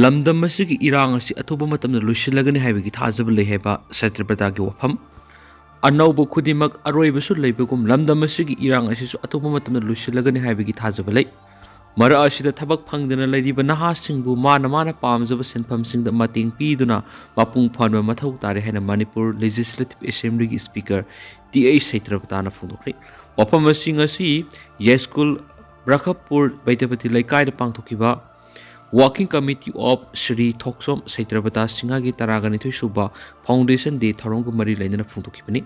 lamdam masigi irang asi atoba matamna loisilagani haibagi thajaba lei haiba Satyabrata gi wafam anaubo khudimak aroibasu leibagum lamdam masigi irang asi su atoba matamna loisilagani haibagi thajaba lei mara asida thabak phangdana leiriba nahasingbu mana pamjaba senphamsingda mating piduna mapung phanba mathau tare haina Manipur Legislative Assembly gi Speaker Satyabrata na phongdokri wafam asing asi Yeskul Brakhapur Baitapati Laikai da pangthokiba Working Committee of Sri Thoksom Satyabrata Singhagi Taraganithoi Suba Foundation Day Tharonggu Mari Lainana Phongdokhibani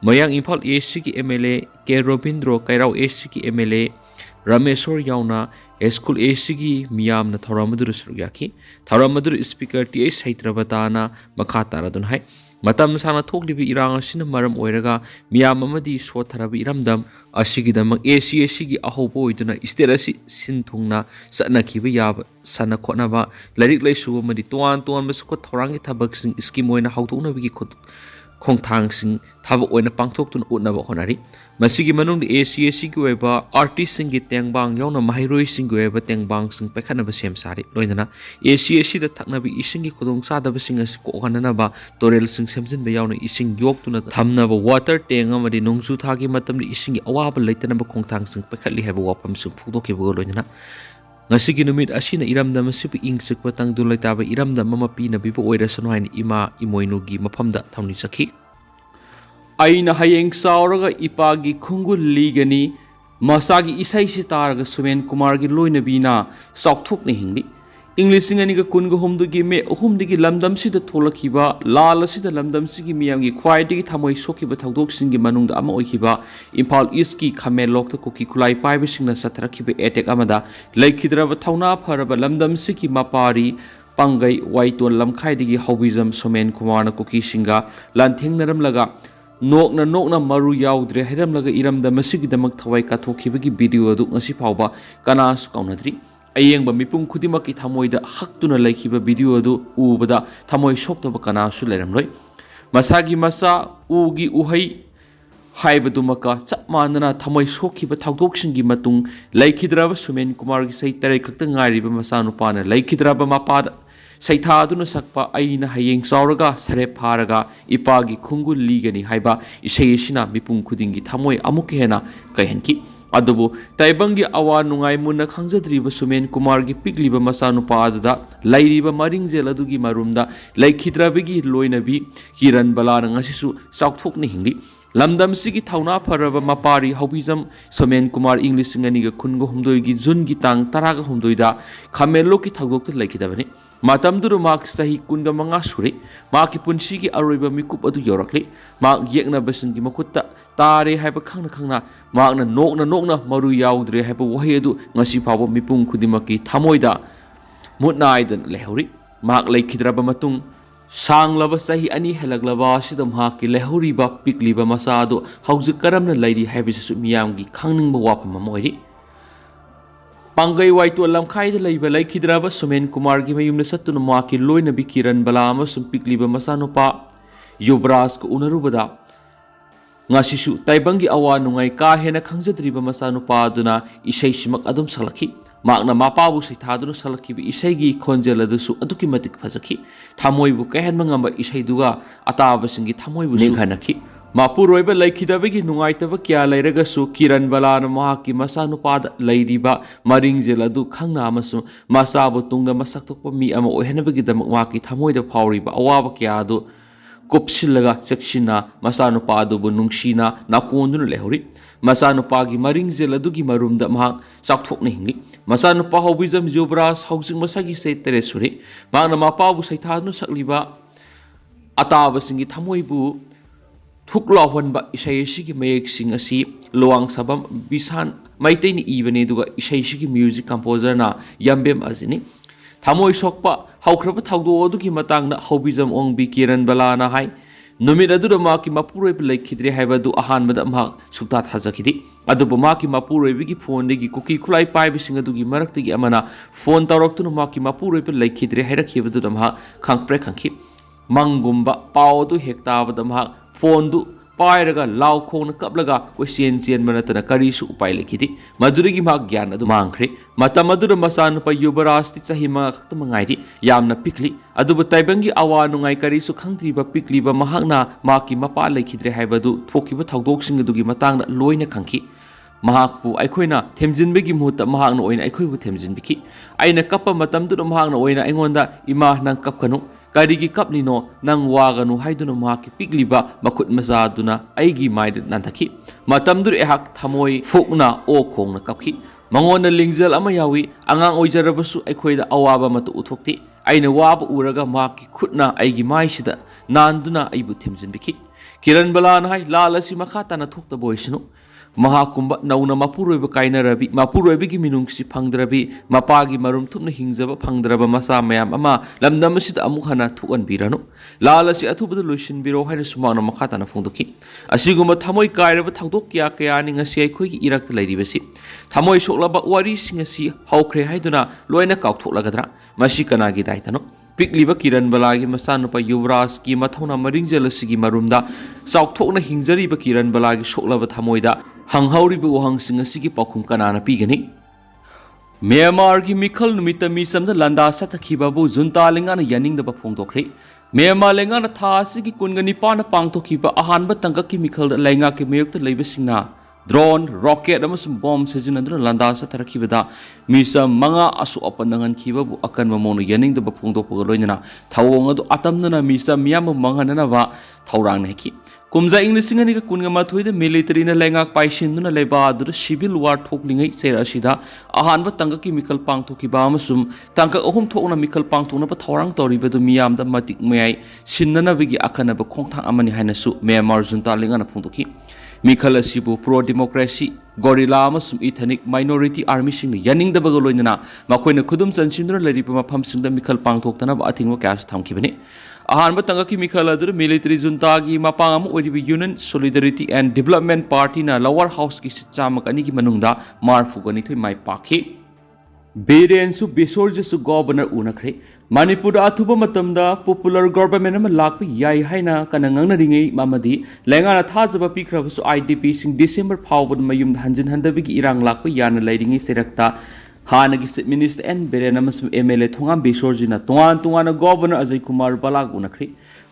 Mayang Imphal AC ki MLA K Robindro Kairau AC ki MLA Rameshwar Yauna School AC ki Miyamna Tharamaduru Suryaki Tharamaduru Speaker Satyabrata na makha taradun hai matam sana thoklibi irang asina maram oiraga miyam amadi sotharabi iramdam asigidam AC gi ahobo oiduna state asi sinthungna sanakhiba yab sana khonaba larik laisu amadi toan masukho thorangi thabak sing scheme oina hautuna bi khot khongthang sing thabak oina pangthoktun utnaba honari masigi manung AC gi weba artist sing gi tengbang yauna mahairoi sing gi weba tengbang sing pekhanaba sem sari loinana AC da thaknabi ising gi khodong sadaba sing as ko hanana torel sing semjin ba yauna ising yoktuna thamnaba water tank amadi nongsu thagi matamni ising gi awaba leitanaba khongthang sing pekhatli haba wapam sing phudokhiba loinana ngasigi numit asina iramdam asipi ingsak patang dulai taba iramdam mama pina bibo oirasano hain ima imoinu gi maphamda thamni sakhi aina hayeng sauraga ipagi khungul ligani masagi isai sitaraga Sumen Kumar gi loina bina saukthok ne hingli English ngani ga kunga homdu gi me ohum digi lamdam sida tholakhiba lal sida lamdam sigi miyam gi khwai digi thamoi sokhiba thawdok sing gi manung da ama oikhiba Imphal East ki Khamel lok ta Kuki Khulai pai bisingna satharakhiba attack amada laikhidraba thawna pharaba lamdam sigi mapari pangai waiton lamkhai digi hobizam Sumen Kumar na Kuki singa lanthengnaram laga nokna maru yaudre heram laga iramda masigi damak thawai kathokhiba gi video adu ngasi phawba kanas kaunadri ayengba mipum khudimaki thamoida haktuna laikhiba video adu ubada thamoi soktaba kanasu leramloi masagi masa ugi uhai haibadumaka chapmanana thamoi sokhiba thawdoksingi matung laikhidraba Sumen Kumar gi sai tarai khakta ngariba masa nupana laikhidraba mapada saitha aduna sakpa aina hayeng sauraga sare pharaga ipagi khungul ligani haiba isai sina mipum khudingi thamoi amuk hena kaihanki adubu taibangi awa nungai munna khangjadriba Sumen Kumar gi pikliba masanupa aduda lairiba maringzel adugi marumda laikhidrabigi loinabi kiran balana ngasisu saukthokni hingli lamdam sigi thauna pharaba mapari hobizam Sumen Kumar English ngani ga khungo humdoi gi jun gi tang taraga humdoi da khamelo ki thagok laikhidabani matamduru mak sahi kunga manga suri maki punsi gi aroiba mikup adu yorakli mak yekna basingi makutta tare haiba khangna makna nokna maru yaudre haiba wahi adu ngasi phawba mipung khudimaki thamoida mutnaidan lehori mak laikhidraba matung sanglaba sahi ani helaglaba sida mak ki lehoriba pikliba masado hauji karamna lairi haibisu miyamgi khangningba wapam moiri Pangai waitu lamkhai da laiba laikhidraba Sumen Kumar gi mayumna sattuna maki loina bikiran balama sumpikliba masanopa Yubras ko unarubada ngasisu taibangi awa nungai ka hena khangjadriba masanopa aduna isai simak adum salakhi makna mapabu saithaduna salakhi bi isai gi khonjel adusu aduki matik phajaki thamoibu kahen mangamba isai duga ataba singi thamoibu ninghanakhi Mapuroiba laikhidabagi nungaitaba kya lairagasu kiran balana mahaki masanupad lairiba maringzel adu khangna amasu masabu tungda masaktokpa mi ama ohenabagi damak maki thamoida phawriba awaba kya adu kopsillaga sekshina masanupadu bu nungsina nakonduna lehori masanupagi maringzel adugi marumda mahak sakthokna hingi masanupa hobizam jobras housing masagi sei teresuri magna mapabu saithadnu sakliba ataba singi thamoibu thuklahonba isai sigi mayek sing asi loang sabam bisan maiteni ibane duga isai sigi music composer na yambem azini thamoi sokpa haukraba thawdo odugi matangna hobizam ongbi kiran balana hai numit adu ma ki mapuroi laikhidre haibadu ahan mada ma sukta thajakidi adubu ma ki mapuroi bigi phone degi Kuki Khulai pai bising adugi maraktigi amana phone tawraktuna ma ki mapuroi laikhidre hairakhibedu ma khangpre khangki mangumba pawdu hektabada ma phone du पायरगा लाव खोंग कपलगा question chain मनतना करीसु उपाय लेखिदि मधुरगी मा ज्ञान अदु मांगख्रे मतम अदुर मसान प युवराजति चहिमा खत मंगाइदि यामना पिकली अदुब ताइबंगी अवा नुंगाई करीसु खंगत्रिबा पिकलीबा महागना माकी मपा लेखिद्रे हाइबदु थोकिबा थौदोकसिंग अदुगी मतांगना लोइना खंखि महाकपु अखोइना थेमजिनबेगी मुहूर्त महागना ओइना अखोइबु थेमजिनबिखि आइना कप्पा मतमदुर महागना ओइना अइंगोंदा इमा नंग कपकनु करीगी कपलिनो नंग वागनु हाइदुना माकी पिकलीबा मखुत मजादुना आइगी माइद नंथखि मतमदुर एहाक थमोइ फोकना ओ खोंगना कपखि मंगोंदा लिंगजल अमा यावी अंगांग ओइजरबसु अखोइदा अवाबा मत उथोक्ति आइना वाब उरगा माकी खुटना आइगी माइसिदा नांदुना आइबु थेमजिनबिखि किरण बलान हाइ लालसी मखा तना थोक्ता बोइसनु महाकुंभ नौना मपुरोइब काइनरबि मपुरोइबगी मिनुंगसि फंगद्रबि मपागी मरुम थुपना हिंजब फंगद्रब मसा मयाम अमा लमदमसिदा अमुक हना थुअनबिरनु लालसी अथुबद लोइसिनबिरो हाइना सुमांना मखाताना फोंदोखि असिगुम थमोइ काइरब थौदोक क्या कयानि ngasi अखोइगी इरक्ता लैरिबसि थमोइ सोक्लबा वारिसिंग असि हौख्रे हाइदुना लोइना काउथोक्लगद्रा मसि कनागी दायतनो पिकलीबा किरण बलागी मसानुपा युवराज की मथौना मरिंगजलसिगी मरुमदा चाउथोकना हिंजरीबा किरण बलागी सोक्लबा थमोइदा हंगहौरिबा वहंसिंग असिगी पाखुम कनाना पीगनी म्यांमार की मिखल नुमित मिसमदा लंदा सतखिबाबु जुंता लेंगाना यानिंगदबा फोंदोखरे म्यांमार लेंगाना था असिगी कुनगा निपाना पांगथोखिबा अहानबा तंगकी मिखल लेंगा के मयोक्ता लैबसिंगना ड्रोन रॉकेट अमसुम बॉम्ब सिजनदुना लंदा सतरखिबदा मिसम मंगा असु अपनंगन खिबाबु अकन ममोनो यानिंगदबा फोंदोकपगा लोइनना थवोंग अदु अतमनना मिसम मियाम मंगननबा थौरांग नेखि कुमजा इंग्लिसिंग अनिगा कुनगा माथोइदा मिलिटरीना लेंगाक पाइसिनदुना लेबा अदुर सिविल वार थोकलिंगै सेरासिदा अहानबा तंगकी मिखल पांगथोखिबा अमसुम तंगक अहुम थोकना मिखल पांगथोनबा थौरांग तौरिबदु मियामदा मतिक मयाइ सिन्ननबगी अखनबा खोंथांग अमनि हाइनासु म्यांमार जुंता लेंगाना फोंदोखि मिखल असिबु प्रो डेमोक्रेसी गोरिला अमसुम इथनिक माइनॉरिटी आर्मी सिंग यानिंगदबगा लोइनना मखोइना खुदुम चनसिनदुना लैरिबा मफमसिंगदा मिखल पांगथोक्तनबा अथिंगबा क्यास थमखिबनि अहानबा तंगकी मिखल अदुर मिलिटरी जुंतागी मपांग अम ओइरिबा union solidarity and development party ना लोअर हाउस की चामक अनिगी मनुंगदा मारफुगनि थोइ माइ पाखि बेरेंसु बेसोरजसु गवर्नर उनखरे मणिपुर अथुब मतमदा पॉपुलर गवर्नमेंट अमा लाप याइ हाइना कना ngangnariङै मामदि लेंगाना थाजबा पिख्रबसु आईडीपी सिंग डिसेंबर फावबद मयुम हंजिन हंदबिगी इरांग लाप याना लैरिङै सेरक्ता हानगी चीफ मिनिस्टर एन बेरेन अमसुम एमएलए थोंगाम बेसोरजिना तोंगान गवर्नर अजय कुमार बलाग उनखरे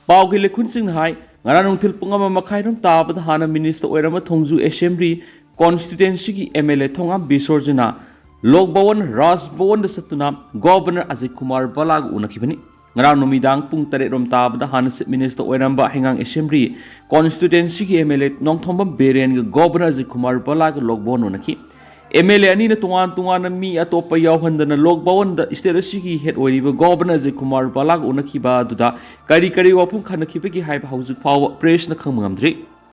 पावगी लेखुनसिंग हाइ ngana nungthil pungama makhairum tabada hana minister oirama thongju assembly constituency की एमएलए थोंगाम बेसोरजिना लोकभवन राजभवन सतुना गवर्नर अजय कुमार बलाग उनखिबनि ngara नुमिदांग पुंग तरे रोम ताबदा हान चीफ मिनिस्टर ओइरंबा हेंगांग असेंबली कॉन्स्टिट्यूएंसी की एमएलए नोंगथोंबम बेरेन ग गवर्नर अजय कुमार बलाग लोकभवन उनखि एमएलए अनि न तुंगान मी अतोप यावहंदना लोकभवन द स्टेट असिगी हेड ओइरिबा गवर्नर अजय कुमार बलाग उनखिबा दुदा करी वफुम खनखिबगी हाइबा हौजु फाव प्रेस न खंगमद्रि